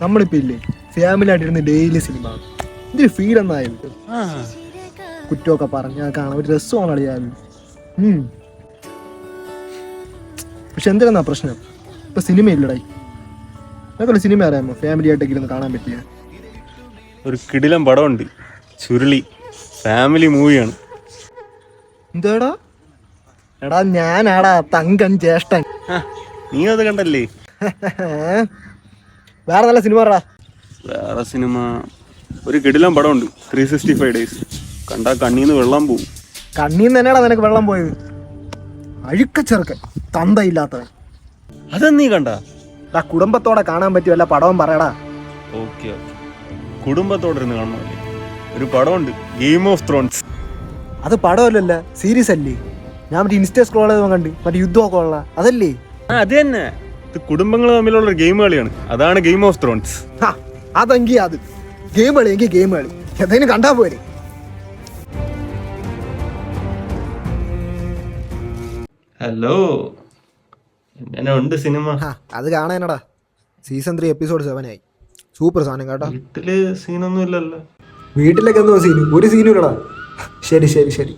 നമ്മളിപ്പോ ഇല്ലേ family ആയിട്ടിരുന്ന് daily cinema ഇതിന് ഫീൽ എന്നായിരുന്നു കുറ്റമൊക്കെ പറഞ്ഞാൽ കാണാൻ ഒരു രസമാണ് അറിയാൻ. പക്ഷെ എന്തിനാ പ്രശ്നം, ഇപ്പൊ സിനിമ ഇല്ലടായി. അതൊക്കെ സിനിമ അറിയാമോ ഫാമിലി ആയിട്ടൊക്കെ ഇരുന്ന് കാണാൻ പറ്റിയ ഒരു കിടിലം പടമുണ്ട്, ചുരുളി. ഫാമിലി മൂവിയാണ്. എന്താടാ? എടാ ഞാനാടാ തങ്കൻ ജ്യേഷ്ഠൻ. നീ അത് കണ്ടല്ലേ? വേറെ നല്ല സിനിമ പറ. വേറെ സിനിമ ഒരു കിടിലം പടമുണ്ട്, 365 ഡേയ്സ്. കണ്ടാ കണ്ണീന്ന് വെള്ളം പോവും. കണ്ണീന്ന് തന്നെയാടാ നിനക്ക് വെള്ളം പോയത്. അഴുക്കച്ചെറുക്കൻ, തന്തയില്ലാത്തവൻ. അതെന്നീ കണ്ടാ? കുടുംബത്തോടെ കാണാൻ പറ്റിയ വല്ല പടവും പറയടാ. ഓക്കെ ഓക്കെ, കുടുംബത്തോടെ ഇരുന്ന് കാണണമല്ലേ. ഒരു പടമുണ്ട്, ഗെയിം ഓഫ് ത്രോൺസ്. അത് പടമല്ലല്ലോ, സീരീസ് അല്ലേ? ഞാൻ മറ്റേ ഇൻസ്റ്റ സ്ക്രോൾ ചെയ്ത് കണ്ട് മറ്റേ യുദ്ധമൊക്കെ ഉള്ള അതല്ലേ? അത് തന്നെ. ഇത് കുടുംബങ്ങൾ തമ്മിലുള്ള ഒരു ഗെയിം കളിയാണ്, അതാണ് ഗെയിം ഓഫ് ത്രോൺസ്. അതെങ്കിൽ അത് ഗെയിം കളി, എങ്കിൽ ഗെയിം കളി എന്തെങ്കിലും കണ്ടാ പോരെ. ഹലോ, എങ്ങനെ ഉണ്ട് സിനിമ? അത് കാണാനടാ. സീസൺ 3 എപ്പിസോഡ് 7 ആയി. സൂപ്പർ സാധനം കേട്ടോ. വീട്ടില് സീനൊന്നും ഇല്ലല്ലോ? വീട്ടിലൊക്കെ എന്തോ സീന്? ഒരു സീനും ഇല്ലടാ. ശരി ശരി ശരി.